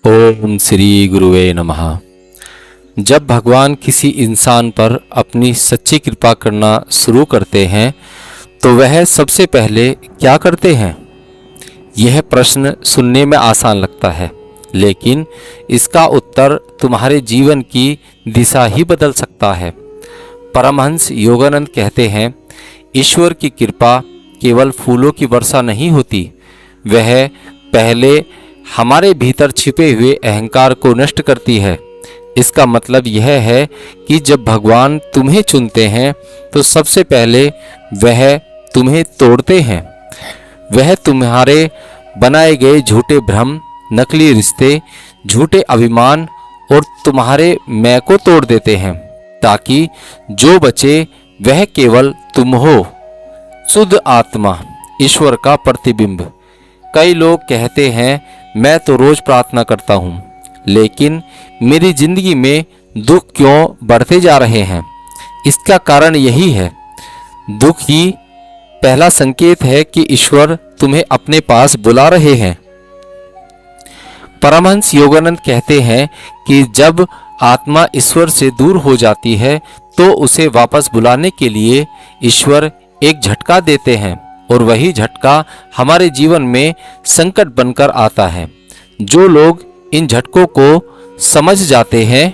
ओम श्री गुरुवे नमः। जब भगवान किसी इंसान पर अपनी सच्ची कृपा करना शुरू करते हैं तो वह सबसे पहले क्या करते हैं? यह प्रश्न सुनने में आसान लगता है, लेकिन इसका उत्तर तुम्हारे जीवन की दिशा ही बदल सकता है। परमहंस योगानंद कहते हैं, ईश्वर की कृपा केवल फूलों की वर्षा नहीं होती, वह पहले हमारे भीतर छिपे हुए अहंकार को नष्ट करती है। इसका मतलब यह है कि जब भगवान तुम्हें चुनते हैं तो सबसे पहले वह तुम्हें तोड़ते हैं। वह तुम्हारे बनाए गए झूठे भ्रम, नकली रिश्ते, झूठे अभिमान और तुम्हारे मैं को तोड़ देते हैं, ताकि जो बचे वह केवल तुम हो, शुद्ध आत्मा, ईश्वर का प्रतिबिंब। कई लोग कहते हैं, मैं तो रोज प्रार्थना करता हूँ, लेकिन मेरी जिंदगी में दुख क्यों बढ़ते जा रहे हैं? इसका कारण यही है। दुख ही पहला संकेत है कि ईश्वर तुम्हें अपने पास बुला रहे हैं। परमहंस योगानंद कहते हैं कि जब आत्मा ईश्वर से दूर हो जाती है तो उसे वापस बुलाने के लिए ईश्वर एक झटका देते हैं, और वही झटका हमारे जीवन में संकट बनकर आता है। जो लोग इन झटकों को समझ जाते हैं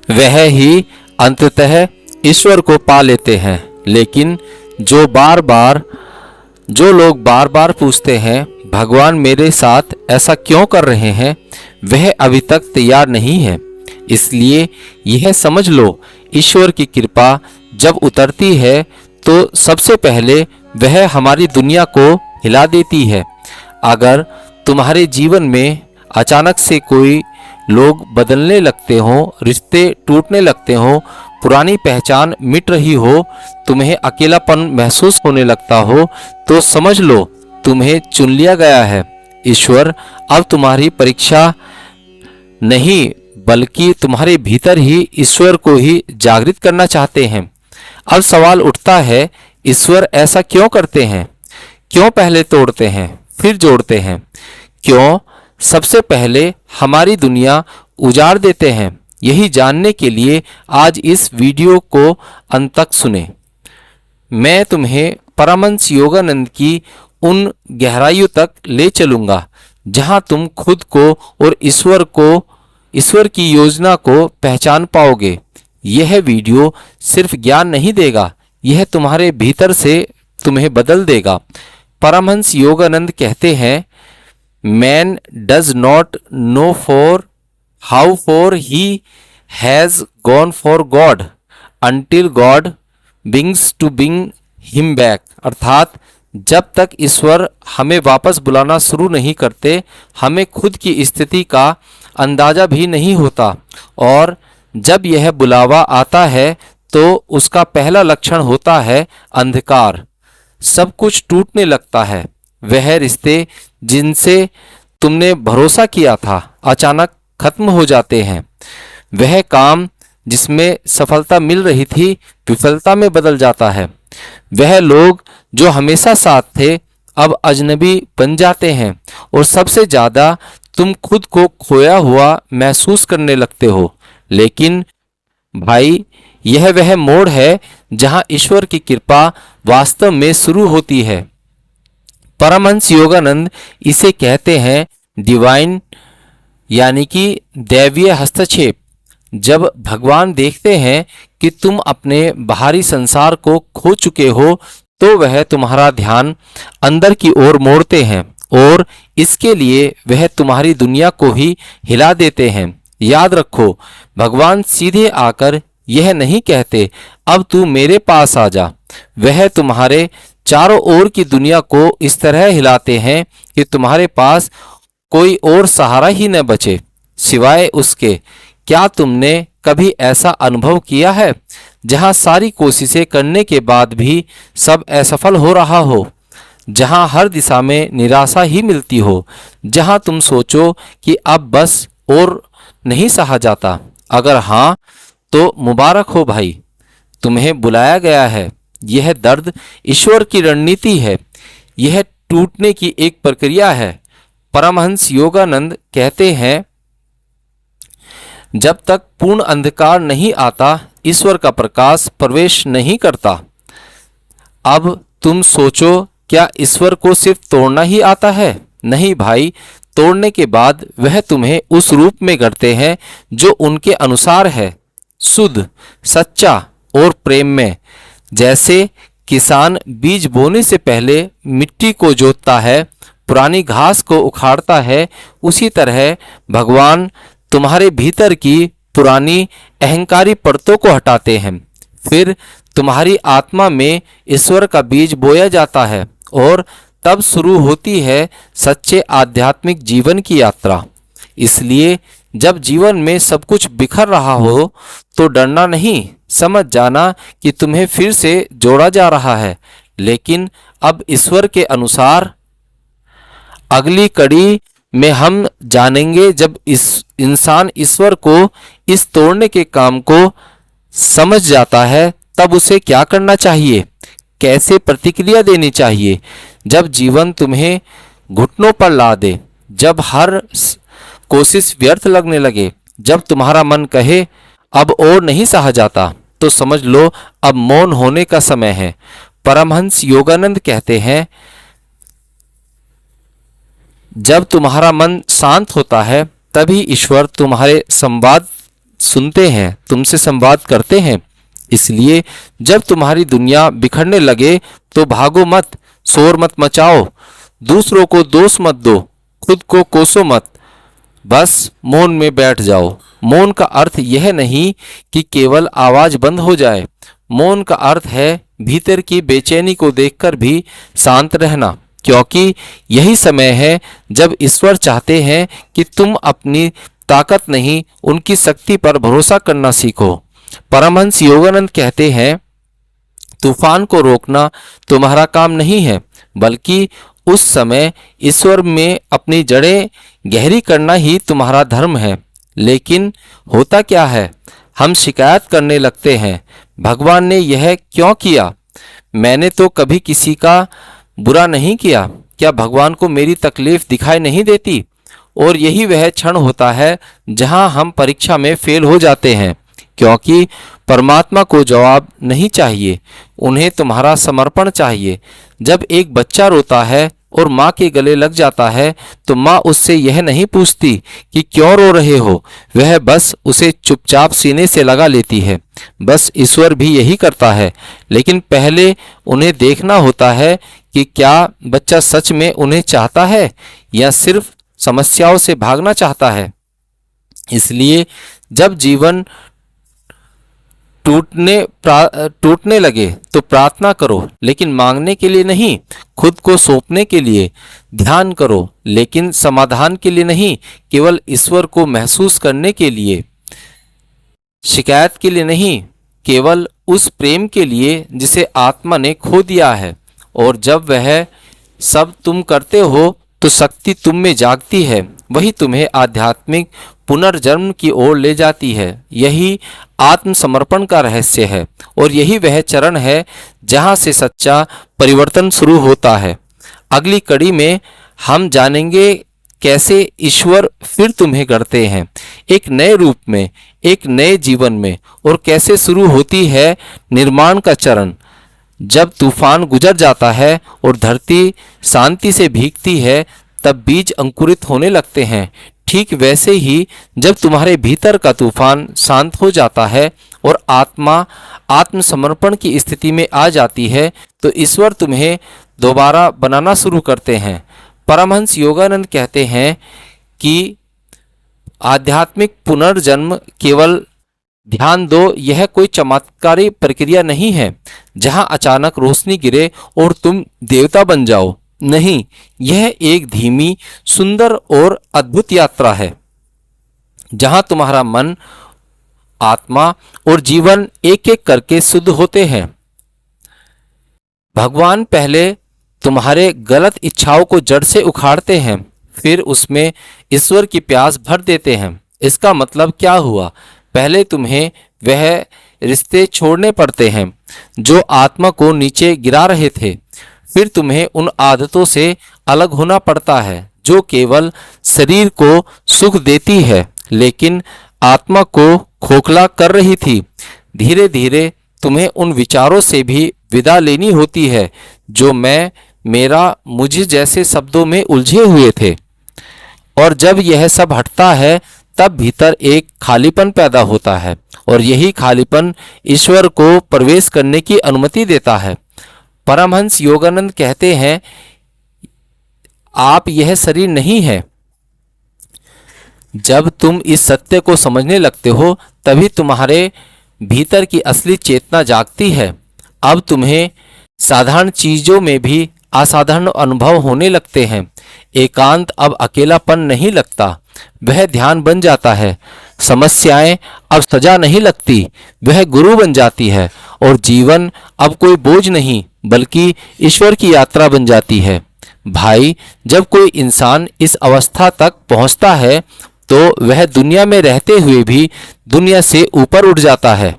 वह ही अंततः ईश्वर को पा लेते हैं, लेकिन जो लोग बार बार पूछते हैं, भगवान मेरे साथ ऐसा क्यों कर रहे हैं, वह अभी तक तैयार नहीं है। इसलिए यह समझ लो, ईश्वर की कृपा जब उतरती है तो सबसे पहले वह हमारी दुनिया को हिला देती है। अगर तुम्हारे जीवन में अचानक से कोई लोग बदलने लगते हों, रिश्ते टूटने लगते हों, पुरानी पहचान मिट रही हो, तुम्हें अकेलापन महसूस होने लगता हो, तो समझ लो तुम्हें चुन लिया गया है। ईश्वर अब तुम्हारी परीक्षा नहीं, बल्कि तुम्हारे भीतर ही ईश्वर को ही जागृत करना चाहते हैं। अब सवाल उठता है, ईश्वर ऐसा क्यों करते हैं? क्यों पहले तोड़ते हैं फिर जोड़ते हैं? क्यों सबसे पहले हमारी दुनिया उजाड़ देते हैं? यही जानने के लिए आज इस वीडियो को अंत तक सुने। मैं तुम्हें परमहंस योगानंद की उन गहराइयों तक ले चलूंगा जहां तुम खुद को और ईश्वर की योजना को पहचान पाओगे। यह वीडियो सिर्फ ज्ञान नहीं देगा, यह तुम्हारे भीतर से तुम्हें बदल देगा। परमहंस योगानंद कहते हैं, man does not know for how far he has gone for God until God brings to bring him back. अर्थात जब तक ईश्वर हमें वापस बुलाना शुरू नहीं करते, हमें खुद की स्थिति का अंदाजा भी नहीं होता, और जब यह बुलावा आता है तो उसका पहला लक्षण होता है अंधकार। सब कुछ टूटने लगता है। वह रिश्ते जिनसे तुमने भरोसा किया था अचानक खत्म हो जाते हैं। वह काम जिसमें सफलता मिल रही थी विफलता में बदल जाता है। वह लोग जो हमेशा साथ थे अब अजनबी बन जाते हैं, और सबसे ज़्यादा तुम खुद को खोया हुआ महसूस करने लगते हो। लेकिन भाई, यह वह मोड़ है जहां ईश्वर की कृपा वास्तव में शुरू होती है। परमहंस योगानंद इसे कहते हैं डिवाइन, यानी कि दैवीय हस्तक्षेप। जब भगवान देखते हैं कि तुम अपने बाहरी संसार को खो चुके हो तो वह तुम्हारा ध्यान अंदर की ओर मोड़ते हैं, और इसके लिए वह तुम्हारी दुनिया को ही हिला देते हैं। याद रखो, भगवान सीधे आकर यह नहीं कहते, अब तू मेरे पास आ जा। वह तुम्हारे चारों ओर की दुनिया को इस तरह हिलाते हैं कि तुम्हारे पास कोई और सहारा ही न बचे सिवाय उसके। क्या तुमने कभी ऐसा अनुभव किया है जहां सारी कोशिशें करने के बाद भी सब असफल हो रहा हो, जहां हर दिशा में निराशा ही मिलती हो, जहां तुम सोचो कि अब बस और नहीं सहा जाता? अगर हाँ, तो मुबारक हो भाई, तुम्हें बुलाया गया है। यह दर्द ईश्वर की रणनीति है। यह टूटने की एक प्रक्रिया है। परमहंस योगानंद कहते हैं, जब तक पूर्ण अंधकार नहीं आता ईश्वर का प्रकाश प्रवेश नहीं करता। अब तुम सोचो, क्या ईश्वर को सिर्फ तोड़ना ही आता है? नहीं भाई, तोड़ने के बाद वह तुम्हें उस रूप में करते हैं जो उनके अनुसार है, शुद्ध, सच्चा और प्रेम में। जैसे किसान बीज बोने से पहले मिट्टी को जोतता है, पुरानी घास को उखाड़ता है, उसी तरह भगवान तुम्हारे भीतर की पुरानी अहंकारी परतों को हटाते हैं। फिर तुम्हारी आत्मा में ईश्वर का बीज बोया जाता है और तब शुरू होती है सच्चे आध्यात्मिक जीवन की यात्रा। इसलिए जब जीवन में सब कुछ बिखर रहा हो तो डरना नहीं, समझ जाना कि तुम्हें फिर से जोड़ा जा रहा है, लेकिन अब ईश्वर के अनुसार। अगली कड़ी में हम जानेंगे, जब इस इंसान ईश्वर को इस तोड़ने के काम को समझ जाता है तब उसे क्या करना चाहिए, कैसे प्रतिक्रिया देनी चाहिए। जब जीवन तुम्हें घुटनों पर ला दे, जब हर कोशिश व्यर्थ लगने लगे, जब तुम्हारा मन कहे अब और नहीं सहा जाता, तो समझ लो अब मौन होने का समय है। परमहंस योगानंद कहते हैं, जब तुम्हारा मन शांत होता है तभी ईश्वर तुम्हारे संवाद सुनते हैं, तुमसे संवाद करते हैं। इसलिए जब तुम्हारी दुनिया बिखरने लगे तो भागो मत, शोर मत मचाओ, दूसरों को दोष मत दो, खुद को कोसो मत, बस मौन में बैठ जाओ। मौन का अर्थ यह नहीं कि केवल आवाज बंद हो जाए। मौन का अर्थ है भीतर की बेचैनी को देखकर भी शांत रहना, क्योंकि यही समय है जब ईश्वर चाहते हैं कि तुम अपनी ताकत नहीं, उनकी शक्ति पर भरोसा करना सीखो। परमहंस योगानंद कहते हैं, तूफान को रोकना तुम्हारा काम नहीं है, बल्कि उस समय ईश्वर में अपनी जड़ें गहरी करना ही तुम्हारा धर्म है। लेकिन होता क्या है, हम शिकायत करने लगते हैं, भगवान ने यह क्यों किया, मैंने तो कभी किसी का बुरा नहीं किया, क्या भगवान को मेरी तकलीफ दिखाई नहीं देती। और यही वह क्षण होता है जहां हम परीक्षा में फेल हो जाते हैं, क्योंकि परमात्मा को जवाब नहीं चाहिए, उन्हें तुम्हारा समर्पण चाहिए। जब एक बच्चा रोता है और माँ के गले लग जाता है तो माँ उससे यह नहीं पूछती कि क्यों रो रहे हो, वह बस उसे चुपचाप सीने से लगा लेती है। बस ईश्वर भी यही करता है, लेकिन पहले उन्हें देखना होता है कि क्या बच्चा सच में उन्हें चाहता है या सिर्फ समस्याओं से भागना चाहता है। इसलिए जब जीवन टूटने लगे तो प्रार्थना करो, लेकिन मांगने के लिए नहीं, खुद को सौंपने के लिए। ध्यान करो, लेकिन समाधान के लिए नहीं, केवल ईश्वर को महसूस करने के लिए। शिकायत के लिए नहीं, केवल उस प्रेम के लिए जिसे आत्मा ने खो दिया है। और जब वह सब तुम करते हो तो शक्ति तुम में जागती है, वही तुम्हें आध्यात्मिक पुनर्जन्म की ओर ले जाती है। यही आत्मसमर्पण का रहस्य है और यही वह चरण है जहां से सच्चा परिवर्तन शुरू होता है। अगली कड़ी में हम जानेंगे कैसे ईश्वर फिर तुम्हें गढ़ते हैं एक नए रूप में, एक नए जीवन में, और कैसे शुरू होती है निर्माण का चरण। जब तूफान गुजर जाता है और धरती शांति से भीगती है तब बीज अंकुरित होने लगते हैं। ठीक वैसे ही जब तुम्हारे भीतर का तूफान शांत हो जाता है और आत्मा आत्मसमर्पण की स्थिति में आ जाती है तो ईश्वर तुम्हें दोबारा बनाना शुरू करते हैं। परमहंस योगानंद कहते हैं कि आध्यात्मिक पुनर्जन्म केवल ध्यान दो, यह कोई चमत्कारी प्रक्रिया नहीं है जहां अचानक रोशनी गिरे और तुम देवता बन जाओ। नहीं, यह एक धीमी, सुंदर और अद्भुत यात्रा है जहां तुम्हारा मन, आत्मा और जीवन एक एक करके शुद्ध होते हैं। भगवान पहले तुम्हारे गलत इच्छाओं को जड़ से उखाड़ते हैं, फिर उसमें ईश्वर की प्यास भर देते हैं। इसका मतलब क्या हुआ? पहले तुम्हें वह रिश्ते छोड़ने पड़ते हैं जो आत्मा को नीचे गिरा रहे थे, फिर तुम्हें उन आदतों से अलग होना पड़ता है जो केवल शरीर को सुख देती है लेकिन आत्मा को खोखला कर रही थी। धीरे धीरे तुम्हें उन विचारों से भी विदा लेनी होती है जो मैं, मेरा, मुझे जैसे शब्दों में उलझे हुए थे। और जब यह सब हटता है तब भीतर एक खालीपन पैदा होता है और यही खालीपन ईश्वर को प्रवेश करने की अनुमति देता है। परमहंस योगानंद कहते हैं, आप यह शरीर नहीं है। जब तुम इस सत्य को समझने लगते हो तभी तुम्हारे भीतर की असली चेतना जागती है। अब तुम्हें साधारण चीजों में भी असाधारण अनुभव होने लगते हैं। एकांत अब अकेलापन नहीं लगता, वह ध्यान बन जाता है। समस्याएं अब सजा नहीं लगती, वह गुरु बन जाती है। और जीवन अब कोई बोझ नहीं बल्कि ईश्वर की यात्रा बन जाती है। भाई, जब कोई इंसान इस अवस्था तक पहुंचता है तो वह दुनिया में रहते हुए भी दुनिया से ऊपर उठ जाता है।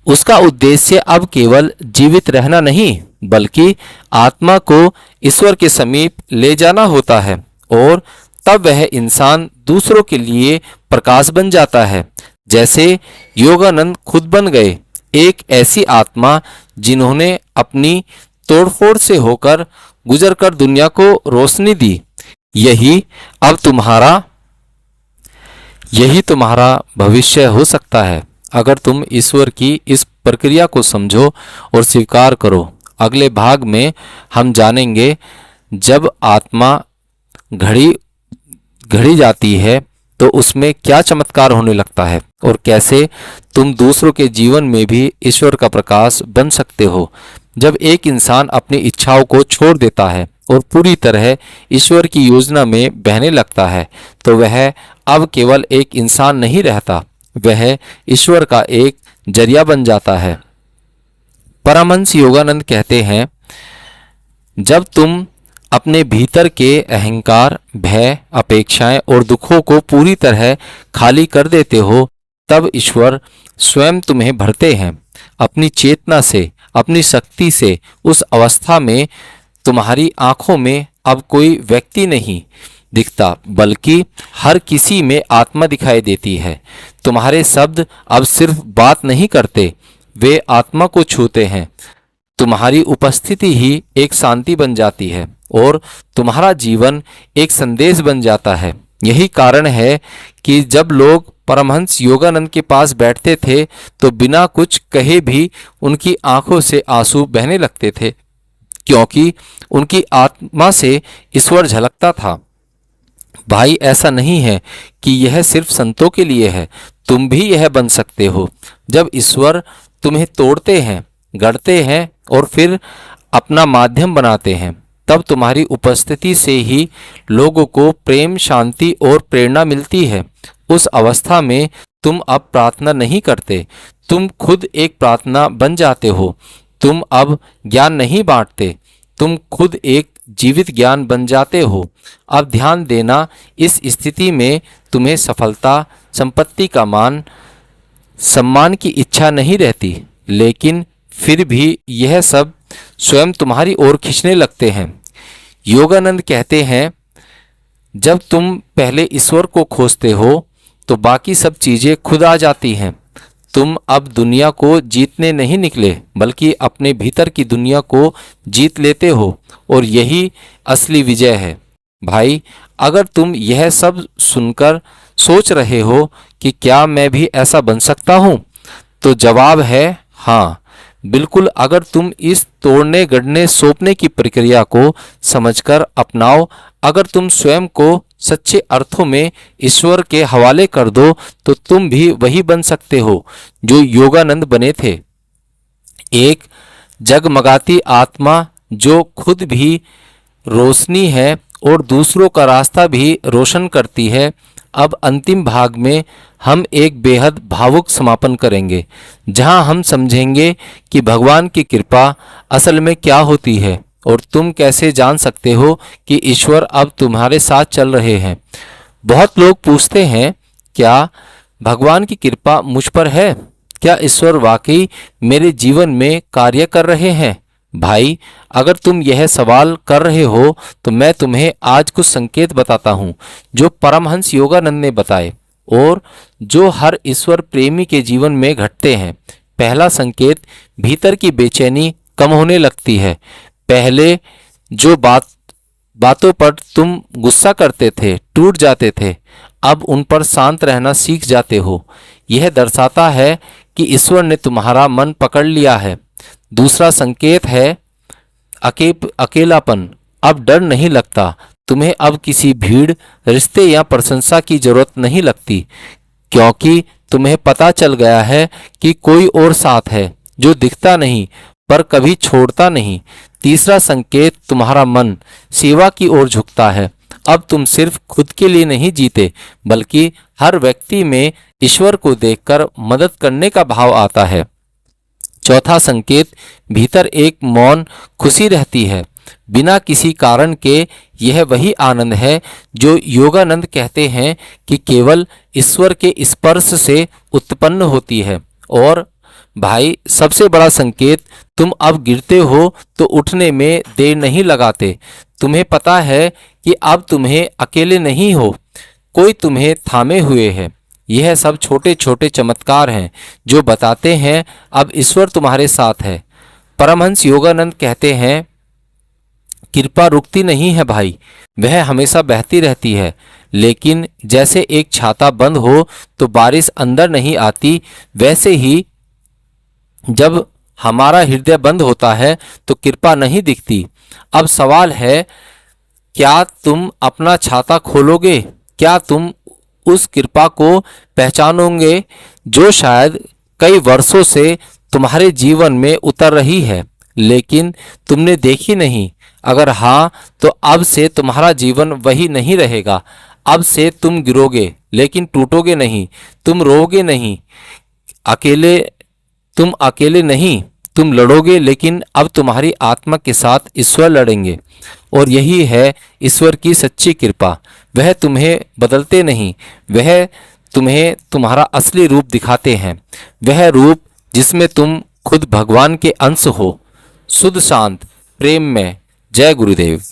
उसका उद्देश्य अब केवल जीवित रहना नहीं बल्कि आत्मा को ईश्वर के समीप ले जाना होता है। और तब वह इंसान दूसरों के लिए प्रकाश बन जाता है, जैसे योगानंद खुद बन गए, एक ऐसी आत्मा जिन्होंने अपनी तोड़फोड़ से होकर गुजरकर दुनिया को रोशनी दी। यही तुम्हारा भविष्य हो सकता है अगर तुम ईश्वर की इस प्रक्रिया को समझो और स्वीकार करो। अगले भाग में हम जानेंगे जब आत्मा घड़ी जाती है तो उसमें क्या चमत्कार होने लगता है और कैसे तुम दूसरों के जीवन में भी ईश्वर का प्रकाश बन सकते हो। जब एक इंसान अपनी इच्छाओं को छोड़ देता है और पूरी तरह ईश्वर की योजना में बहने लगता है तो वह अब केवल एक इंसान नहीं रहता, वह ईश्वर का एक जरिया बन जाता है। परमहंस योगानंद कहते हैं, जब तुम अपने भीतर के अहंकार, भय, अपेक्षाएं और दुखों को पूरी तरह खाली कर देते हो तब ईश्वर स्वयं तुम्हें भरते हैं अपनी चेतना से, अपनी शक्ति से। उस अवस्था में तुम्हारी आंखों में अब कोई व्यक्ति नहीं दिखता बल्कि हर किसी में आत्मा दिखाई देती है। तुम्हारे शब्द अब सिर्फ बात नहीं करते, वे आत्मा को छूते हैं। तुम्हारी उपस्थिति ही एक शांति बन जाती है और तुम्हारा जीवन एक संदेश बन जाता है। यही कारण है कि जब लोग परमहंस योगानंद के पास बैठते थे तो बिना कुछ कहे भी उनकी आंखों से आंसू बहने लगते थे, क्योंकि उनकी आत्मा से ईश्वर झलकता था। भाई, ऐसा नहीं है कि यह सिर्फ संतों के लिए है, तुम भी यह बन सकते हो। जब ईश्वर तुम्हें तोड़ते हैं, गढ़ते हैं और फिर अपना माध्यम बनाते हैं तब तुम्हारी उपस्थिति से ही लोगों को प्रेम, शांति और प्रेरणा मिलती है। उस अवस्था में तुम अब प्रार्थना नहीं करते, तुम खुद एक प्रार्थना बन जाते हो। तुम अब ज्ञान नहीं बांटते, तुम खुद एक जीवित ज्ञान बन जाते हो। अब ध्यान देना, इस स्थिति में तुम्हें सफलता, संपत्ति का मान, सम्मान की इच्छा नहीं रहती, लेकिन फिर भी यह सब स्वयं तुम्हारी ओर खींचने लगते हैं। योगानंद कहते हैं, जब तुम पहले ईश्वर को खोजते हो तो बाकी सब चीज़ें खुद आ जाती हैं। तुम अब दुनिया को जीतने नहीं निकले बल्कि अपने भीतर की दुनिया को जीत लेते हो और यही असली विजय है। भाई, अगर तुम यह सब सुनकर सोच रहे हो कि क्या मैं भी ऐसा बन सकता हूँ, तो जवाब है हाँ, बिल्कुल। अगर तुम इस तोड़ने, गढ़ने, सौंपने की प्रक्रिया को समझकर अपनाओ, अगर तुम स्वयं को सच्चे अर्थों में ईश्वर के हवाले कर दो तो तुम भी वही बन सकते हो जो योगानंद बने थे, एक जगमगाती आत्मा जो खुद भी रोशनी है और दूसरों का रास्ता भी रोशन करती है। अब अंतिम भाग में हम एक बेहद भावुक समापन करेंगे जहां हम समझेंगे कि भगवान की कृपा असल में क्या होती है और तुम कैसे जान सकते हो कि ईश्वर अब तुम्हारे साथ चल रहे हैं। बहुत लोग पूछते हैं, क्या भगवान की कृपा मुझ पर है? क्या ईश्वर वाकई मेरे जीवन में कार्य कर रहे हैं? भाई, अगर तुम यह सवाल कर रहे हो तो मैं तुम्हें आज कुछ संकेत बताता हूँ जो परमहंस योगानंद ने बताए और जो हर ईश्वर प्रेमी के जीवन में घटते हैं। पहला संकेत, भीतर की बेचैनी कम होने लगती है। पहले जो बातों पर तुम गुस्सा करते थे, टूट जाते थे, अब उन पर शांत रहना सीख जाते हो। यह दर्शाता है कि ईश्वर ने तुम्हारा मन पकड़ लिया है। दूसरा संकेत है अकेलापन। अब डर नहीं लगता। तुम्हें अब किसी भीड़, रिश्ते या प्रशंसा की जरूरत नहीं लगती, क्योंकि तुम्हें पता चल गया है कि कोई और साथ है जो दिखता नहीं पर कभी छोड़ता नहीं। तीसरा संकेत, तुम्हारा मन सेवा की ओर झुकता है। अब तुम सिर्फ खुद के लिए नहीं जीते, बल्कि हर व्यक्ति में ईश्वर को देखकर मदद करने का भाव आता है। चौथा संकेत, भीतर एक मौन खुशी रहती है, बिना किसी कारण के। यह वही आनंद है जो योगानंद कहते हैं कि केवल ईश्वर के स्पर्श से उत्पन्न होती है। और भाई, सबसे बड़ा संकेत, तुम अब गिरते हो तो उठने में देर नहीं लगाते। तुम्हें पता है कि अब तुम्हें अकेले नहीं हो, कोई तुम्हें थामे हुए है। यह सब छोटे छोटे चमत्कार हैं जो बताते हैं अब ईश्वर तुम्हारे साथ है। परमहंस योगानंद कहते हैं, कृपा रुकती नहीं है भाई, वह हमेशा बहती रहती है। लेकिन जैसे एक छाता बंद हो तो बारिश अंदर नहीं आती, वैसे ही जब हमारा हृदय बंद होता है तो कृपा नहीं दिखती। अब सवाल है, क्या तुम अपना छाता खोलोगे? क्या तुम उस कृपा को पहचानोगे जो शायद कई वर्षों से तुम्हारे जीवन में उतर रही है, लेकिन तुमने देखी नहीं? अगर हाँ, तो अब से तुम्हारा जीवन वही नहीं रहेगा। अब से तुम गिरोगे लेकिन टूटोगे नहीं, तुम रोओगे नहीं अकेले, तुम अकेले नहीं, तुम लड़ोगे, लेकिन अब तुम्हारी आत्मा के साथ ईश्वर लड़ेंगे। और यही है ईश्वर की सच्ची कृपा। वह तुम्हें बदलते नहीं, वह तुम्हें तुम्हारा असली रूप दिखाते हैं, वह रूप जिसमें तुम खुद भगवान के अंश हो, शुद्ध, शांत, प्रेम में। जय गुरुदेव।